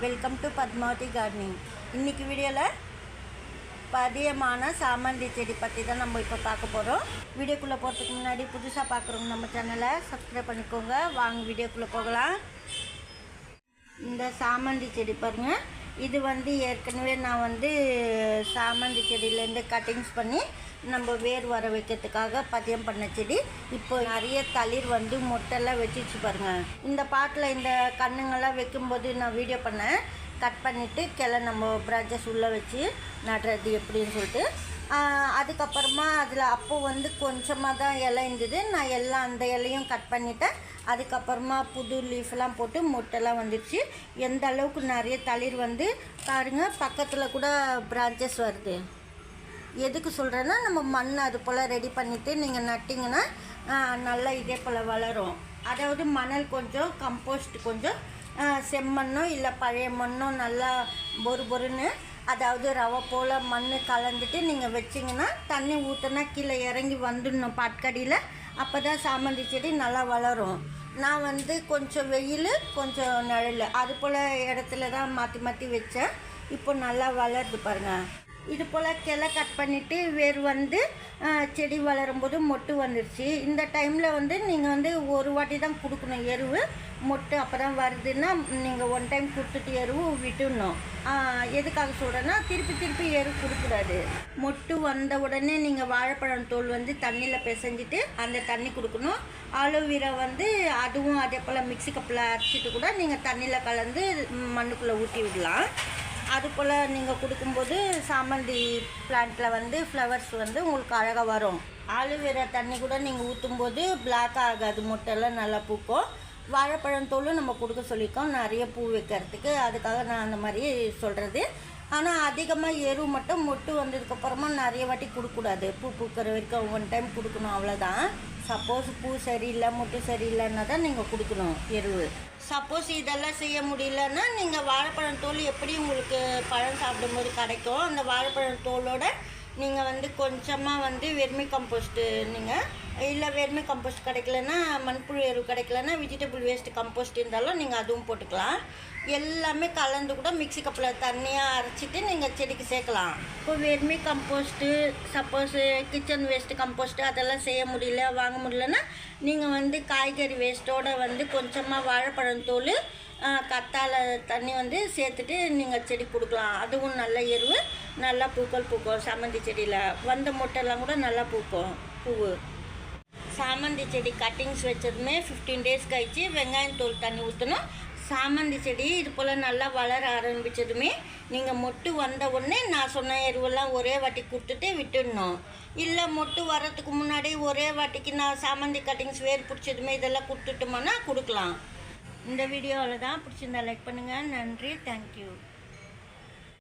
Welcome to Padmavathi gardening. இன்றைக்கி வீடியோவில் பதியமான சாமந்தி செடி பற்றி தான் நம்ம இப்போ பார்க்க போகிறோம். வீடியோக்குள்ளே போகிறதுக்கு முன்னாடி புதுசாக பார்க்குறவங்க நம்ம சேனலை சப்ஸ்கிரைப் பண்ணிக்கோங்க. வாங்க வீடியோக்குள்ளே போகலாம். இந்த சாமந்தி செடி பாருங்கள், இது ஏற்கனவே நான் சாமந்தி செடியிலேருந்து கட்டிங்ஸ் பண்ணி நம்ம வேர் வர வைக்கிறதுக்காக பதியம் பண்ண செடி. இப்போ நிறைய தளிர் மொட்டெல்லாம் வச்சிச்சு பாருங்கள். இந்த பாட்டில் இந்த கண்ணுங்கள்லாம் வைக்கும்போது நான் வீடியோ பண்ணேன். கட் பண்ணிவிட்டு கிளை நம்ம பிரான்ச்சஸ் உள்ளே வச்சு நடுறது எப்படின்னு சொல்லிட்டு. அதுக்கப்புறமா அதில் அப்போ கொஞ்சமாக தான் இலை இருந்தது. நான் எல்லாம் அந்த இலையும் கட் பண்ணிவிட்டேன். அதுக்கப்புறமா புது லீஃப்லாம் போட்டு மொட்டெல்லாம் வந்துடுச்சு. எந்த அளவுக்கு நிறைய தளிர் பாருங்கள், பக்கத்தில் கூட பிரான்ச்சஸ் வருது. எதுக்கு சொல்கிறேன்னா, நம்ம மண் அது போல் ரெடி பண்ணிவிட்டு நீங்கள் நட்டிங்கன்னா நல்லா இதே போல் வளரும். அதாவது மணல் கொஞ்சம், கம்போஸ்ட் கொஞ்சம், செம்மண்ணோ இல்லை பழைய மண்ணோ நல்லா பொறுன்னு, அதாவது ரவை போல் மண் கலந்துட்டு நீங்கள் வச்சிங்கன்னா தண்ணி ஊற்றினா கீழே இறங்கி வந்துடணும் பாட்கடியில். அப்போ தான் சாமந்தி செடி நல்லா வளரும். நான் கொஞ்சம் வெயில் கொஞ்சம் நிழல் அது போல் இடத்துல தான் மாற்றி மாற்றி வச்சேன். இப்போ நல்லா வளருது பாருங்கள். இது போல் கிளை கட் பண்ணிவிட்டு வேர் செடி வளரும்போது மொட்டு வந்துடுச்சு. இந்த டைமில் நீங்கள் ஒரு வாட்டி தான் கொடுக்கணும் எருவு. மொட்டு அப்போ தான் வருதுன்னா நீங்கள் ஒன் டைம் கொடுத்துட்டு எருவு விட்டுடணும். எதுக்காக சொல்கிறேன்னா, திருப்பி எரு கொடுக்கூடாது. மொட்டு வந்த உடனே நீங்கள் வாழைப்பழம் தோல் தண்ணியில் பிசைஞ்சிட்டு அந்த தண்ணி கொடுக்கணும். ஆலோவேரா அதுவும் அதே போல் மிக்ஸி கப்பில் அரைச்சிட்டு கூட நீங்கள் தண்ணியில் கலந்து மண்ணுக்குள்ளே ஊற்றி விடலாம். அதுபோல் நீங்கள் கொடுக்கும்போது சாமந்தி பிளான்ட்டில் ஃப்ளவர்ஸ் உங்களுக்கு அழகாக வரும். ஆலோவேரா தண்ணி கூட நீங்கள் ஊற்றும்போது பிளாக் ஆகாது, மொட்டெல்லாம் நல்லா பூக்கும். வாழைப்பழம் தோலும் நம்ம கொடுக்க சொல்லியிருக்கோம் நிறைய பூ வைக்கிறதுக்கு. அதுக்காக நான் அந்த மாதிரி சொல்கிறது. ஆனால் அதிகமாக எரு மட்டும் மொட்டு வந்ததுக்கப்புறமா நிறைய வாட்டி கொடுக்கக்கூடாது. பூ பூக்கிற வரைக்கும் ஒன் டைம் கொடுக்கணும், அவ்வளோதான். சப்போஸ் பூ சரியில்லை மொட்டு சரியில்லைன்னா தான் நீங்கள் கொடுக்கணும் எருவு. சப்போஸ் இதெல்லாம் செய்ய முடியலன்னா நீங்கள் வாழைப்பழம் தோல் எப்படி உங்களுக்கு பழம் சாப்பிடும்போது கிடைக்கும், அந்த வாழைப்பழம் தோலோட நீங்கள் கொஞ்சமாக வெர்மி கம்போஸ்ட்டு, நீங்கள் இல்லை வெர்மி கம்போஸ்ட் கிடைக்கலன்னா, மண்புழு எரு கிடைக்கலன்னா வெஜிடபிள் வேஸ்ட் கம்போஸ்ட் இருந்தாலும் நீங்கள் அதுவும் போட்டுக்கலாம். எல்லாமே கலந்து கூட மிக்ஸி கப்பில் தண்ணியாக அரைச்சிட்டு நீங்கள் செடிக்கு சேர்க்கலாம். இப்போ vermi compost, suppose kitchen waste compost அதெல்லாம் செய்ய முடியல, வாங்க முடியலன்னா நீங்கள் காய்கறி வேஸ்ட்டோடு கொஞ்சமாக வாழைப்பழம் தோல், கத்தாழை தண்ணி சேர்த்துட்டு நீங்கள் செடி கொடுக்கலாம். அதுவும் நல்ல எருவு, நல்லா பூக்கும். சாமந்தி செடியில் வந்த மொட்டெல்லாம் கூட நல்லா பூக்கும் பூவு. சாமந்தி செடி கட்டிங்ஸ் வச்சதுமே 15 டேஸ் கழிச்சு வெங்காயம் தோல் தண்ணி ஊற்றணும். சாமந்தி செடி இது போல் நல்லா வளர ஆரம்பித்ததுமே நீங்கள் மொட்டு வந்த உடனே நான் சொன்ன எருவெல்லாம் ஒரே வாட்டி கொடுத்துட்டு விட்டுடணும். இல்லை மொட்டு வர்றதுக்கு முன்னாடி ஒரே வாட்டிக்கு நான் சாமந்தி கட்டிங்ஸ் வேர் பிடிச்சதுமே இதெல்லாம் கொடுத்துட்டோம்னா கொடுக்கலாம். இந்த வீடியோவில் தான் பிடிச்சிருந்தா லைக் பண்ணுங்கள். நன்றி, தேங்க்யூ.